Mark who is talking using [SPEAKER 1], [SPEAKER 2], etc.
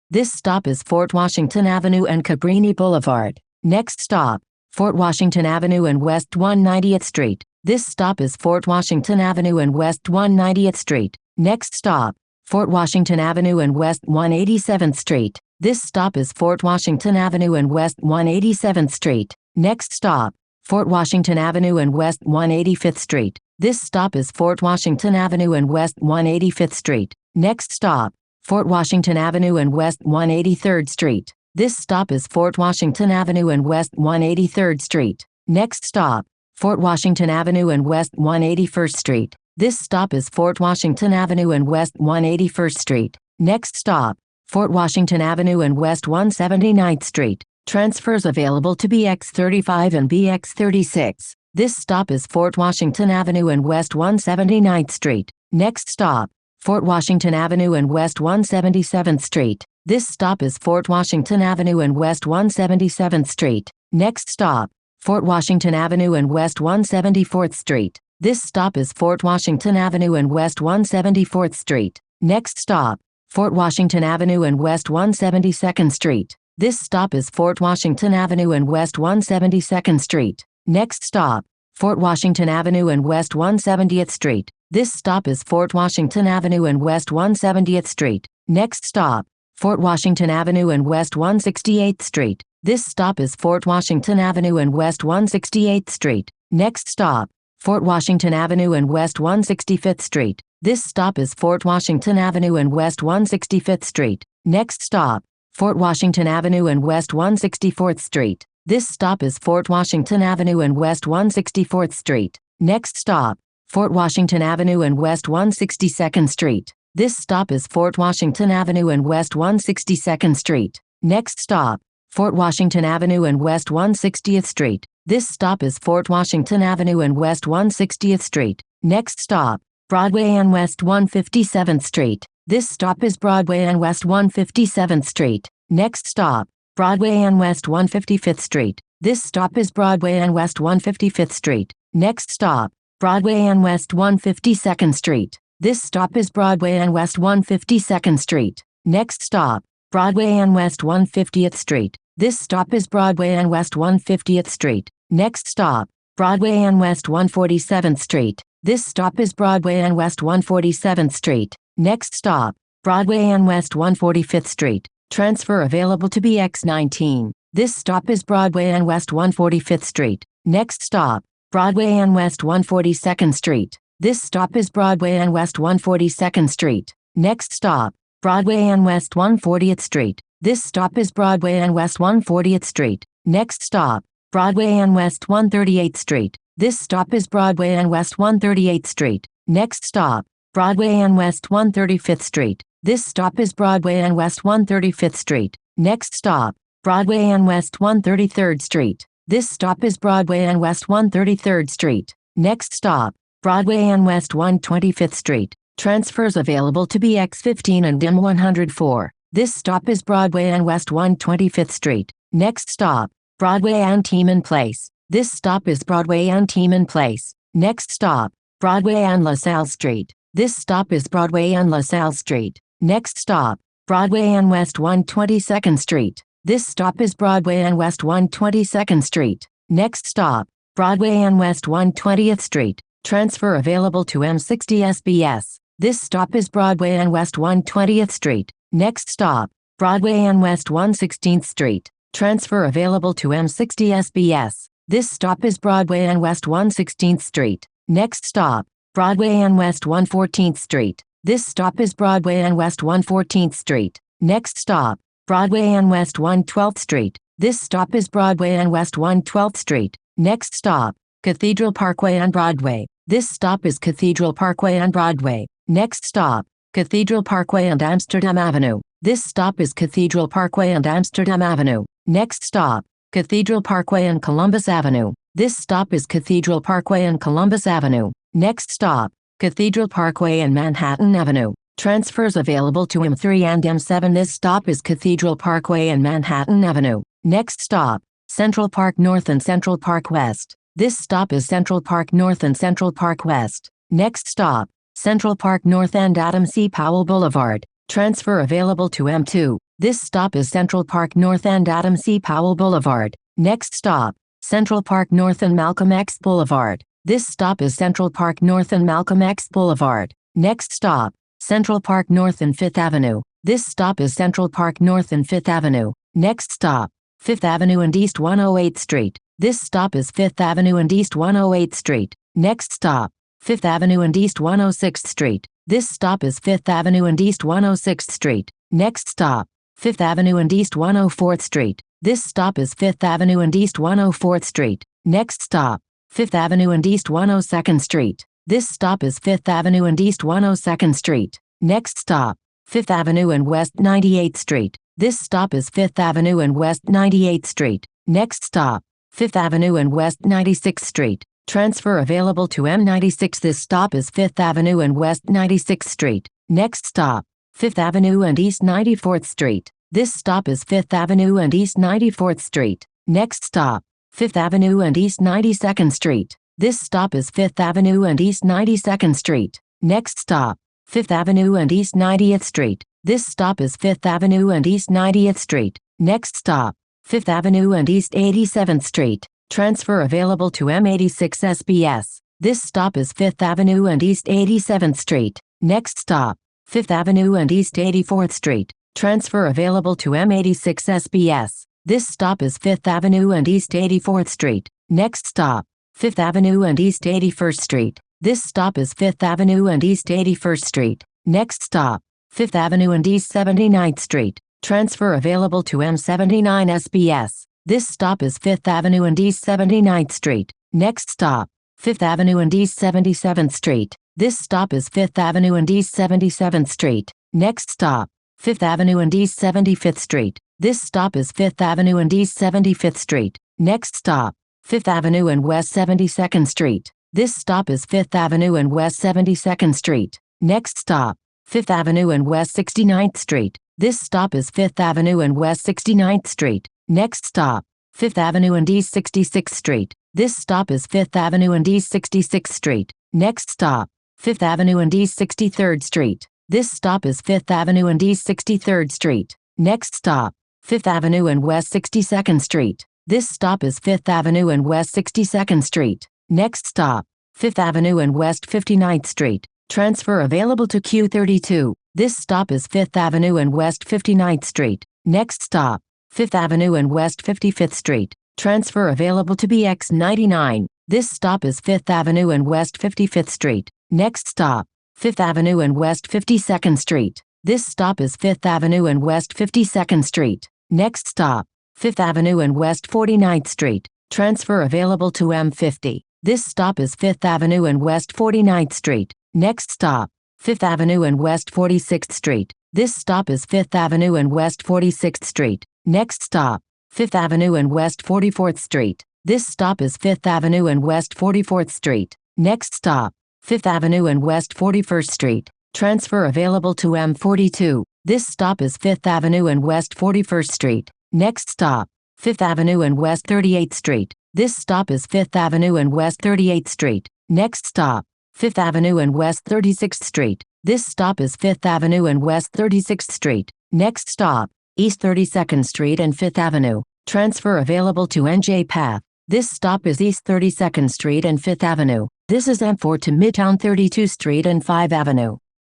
[SPEAKER 1] This stop is Fort Washington Avenue and Cabrini Boulevard. Next stop, Fort Washington Avenue and West 190th Street. This stop is Fort Washington Avenue and West 190th Street. Next stop, Fort Washington Avenue and West 187th Street. This stop is Fort Washington Avenue and West 187th Street. Next stop, Fort Washington Avenue and West 185th Street. This stop is Fort Washington Avenue and West 185th Street. Next stop, Fort Washington Avenue and West 183rd Street. This stop is Fort Washington Avenue and West 183rd Street. Next stop, Fort Washington Avenue and West 181st Street. This stop is Fort Washington Avenue and West 181st Street. Next stop, Fort Washington Avenue and West 179th Street. Transfers available to BX35 and BX36. This stop is Fort Washington Avenue and West 179th Street. Next stop, Fort Washington Avenue and West 177th Street. This stop is Fort Washington Avenue and West 177th Street. Next stop, Fort Washington Avenue and West 174th Street. This stop is Fort Washington Avenue and West 174th Street. Next stop, Fort Washington Avenue and West 172nd Street. This stop is Fort Washington Avenue and West 172nd Street. Next stop, Fort Washington Avenue and West 170th Street. This stop is Fort Washington Avenue and West 170th Street. Next stop, Fort Washington Avenue and West 168th Street. This stop is Fort Washington Avenue and West 168th Street. Next stop, Fort Washington Avenue and West 165th Street. This stop is Fort Washington Avenue and West 165th Street. Next stop, Fort Washington Avenue and West 164th Street. This stop is Fort Washington Avenue and West 164th Street. Next stop, Fort Washington Avenue and West 162nd Street. This stop is Fort Washington Avenue and West 162nd Street. Next stop, Fort Washington Avenue and West 160th Street. This stop is Fort Washington Avenue and West 160th Street. Next stop, Broadway and West 157th Street. This stop is Broadway and West 157th Street. Next stop, Broadway and West 155th Street. This stop is Broadway and West 155th Street. Next stop, Broadway and West 152nd Street. This stop is Broadway and West 152nd Street. Next stop, Broadway and West 150th Street. This stop is Broadway and West 150th Street. Next stop, Broadway and West 147th Street. This stop is Broadway and West 147th Street. Next stop, Broadway and West 145th Street. Transfer available to BX19. This stop is Broadway and West 145th Street. Next stop, Broadway and West 142nd Street. This stop is Broadway and West 142nd Street. Next stop, Broadway and West 140th Street. This stop is Broadway and West 140th Street. Next stop, Broadway and West 138th Street. This stop is Broadway and West 138th Street. Next stop, Broadway and West 135th Street. This stop is Broadway and West 135th Street. Next stop, Broadway and West 133rd Street. This stop is Broadway and West 133rd Street. Next stop, Broadway and West 125th Street. Transfers available to BX15 and DIM 104. This stop is Broadway and West 125th Street. Next stop, Broadway and Tiemann Place. This stop is Broadway and Tiemann Place. Next stop, Broadway and LaSalle Street. This stop is Broadway and LaSalle Street. Next stop, Broadway and West 122nd Street. This stop is Broadway and West 122nd Street. Next stop, Broadway and West 120th Street. Transfer available to M60 SBS. This stop is Broadway and West 120th Street. Next stop, Broadway and West 116th Street. Transfer available to M60 SBS. This stop is Broadway and West 116th Street. Next stop, Broadway and West 114th Street. This stop is Broadway and West 114th Street. Next stop, Broadway and West 112th Street. This stop is Broadway and West 112th Street. Next stop, Cathedral Parkway and Broadway. This stop is Cathedral Parkway and Broadway. Next stop, Cathedral Parkway and Amsterdam Avenue. This stop is Cathedral Parkway and Amsterdam Avenue. Next stop, Cathedral Parkway and Columbus Avenue. This stop is Cathedral Parkway and Columbus Avenue. Next stop, Cathedral Parkway and Manhattan Avenue. Transfers available to M3 and M7. This stop is Cathedral Parkway and Manhattan Avenue. Next stop, Central Park North and Central Park West. This stop is Central Park North and Central Park West. Next stop, Central Park North and Adam C. Powell Boulevard. Transfer available to M2. This stop is Central Park North and Adam C. Powell Boulevard. Next stop, Central Park North and Malcolm X Boulevard. This stop is Central Park North and Malcolm X Boulevard. Next stop, Central Park North and Fifth Avenue. This stop is Central Park North and Fifth Avenue. Next stop, Fifth Avenue and East 108th Street. This stop is Fifth Avenue and East 108th Street. Next stop, Fifth Avenue and East 106th Street. This stop is Fifth Avenue and East 106th Street. Next stop, Fifth Avenue and East 104th Street. This stop is Fifth Avenue and East 104th Street. Next stop, Fifth Avenue and East 102nd Street. This stop is Fifth Avenue and East 102nd Street. Next stop, Fifth Avenue and West 98th Street. This stop is Fifth Avenue and West 98th Street. Next stop, Fifth Avenue and West 96th Street. Transfer available to M96. This stop is Fifth Avenue and West 96th Street. Next stop, Fifth Avenue and East 94th Street. This stop is Fifth Avenue and East 94th Street. Next stop, Fifth Avenue and East 92nd Street. This stop is Fifth Avenue and East 92nd Street. Next stop, Fifth Avenue and East 90th Street. This stop is Fifth Avenue and East 90th Street. Next stop, Fifth Avenue and East 87th Street. Transfer available to M86 SBS. This stop is Fifth Avenue and East 87th Street. Next stop, Fifth Avenue and East 84th Street. Transfer available to M86 SBS. This stop is Fifth Avenue and East 84th Street. Next stop, Fifth Avenue and East 81st Street. This stop is Fifth Avenue and East 81st Street. Next stop, Fifth Avenue and East 79th Street. Transfer available to M79 SBS. This stop is Fifth Avenue and East 79th Street. Next stop, Fifth Avenue and East 77th Street. This stop is Fifth Avenue and East 77th Street. Next stop, Fifth Avenue and East 75th Street. This stop is Fifth Avenue and East 75th Street. Next stop, Fifth Avenue and West 72nd Street. This stop is Fifth Avenue and West 72nd Street. Next stop, Fifth Avenue and West 69th Street. This stop is Fifth Avenue and West 69th Street. Next stop, Fifth Avenue and East 66th Street. This stop is Fifth Avenue and East 66th Street. Next stop, Fifth Avenue and East 63rd Street. This stop is Fifth Avenue and East 63rd Street. Next stop, Fifth Avenue and West 62nd Street. This stop is Fifth Avenue and West 62nd Street. Next stop, Fifth Avenue and West 59th Street. Transfer available to Q32. This stop is Fifth Avenue and West 59th Street. Next stop, Fifth Avenue and West 55th Street. Transfer available to BX99. This stop is Fifth Avenue and West 55th Street. Next stop, Fifth Avenue and West 52nd Street. This stop is Fifth Avenue and West 52nd Street. Next stop, Fifth Avenue and West 49th Street. Transfer available to M50. This stop is Fifth Avenue and West 49th Street. Next stop, Fifth Avenue and West 46th Street. This stop is Fifth Avenue and West 46th Street. Next stop, Fifth Avenue and West 44th Street. This stop is Fifth Avenue and West 44th Street. Next stop, Fifth Avenue and West 41st Street. Transfer available to M42. This stop is Fifth Avenue and West 41st Street. Next stop, Fifth Avenue and West 38th Street. This stop is Fifth Avenue and West 38th Street. Next stop, Fifth Avenue and West 36th Street. This stop is Fifth Avenue and West 36th Street. Next stop, East 32nd Street and Fifth Avenue. Transfer available to NJ Path. This stop is East 32nd Street and Fifth Avenue. This is M4 to Midtown 32nd Street and 5th Avenue.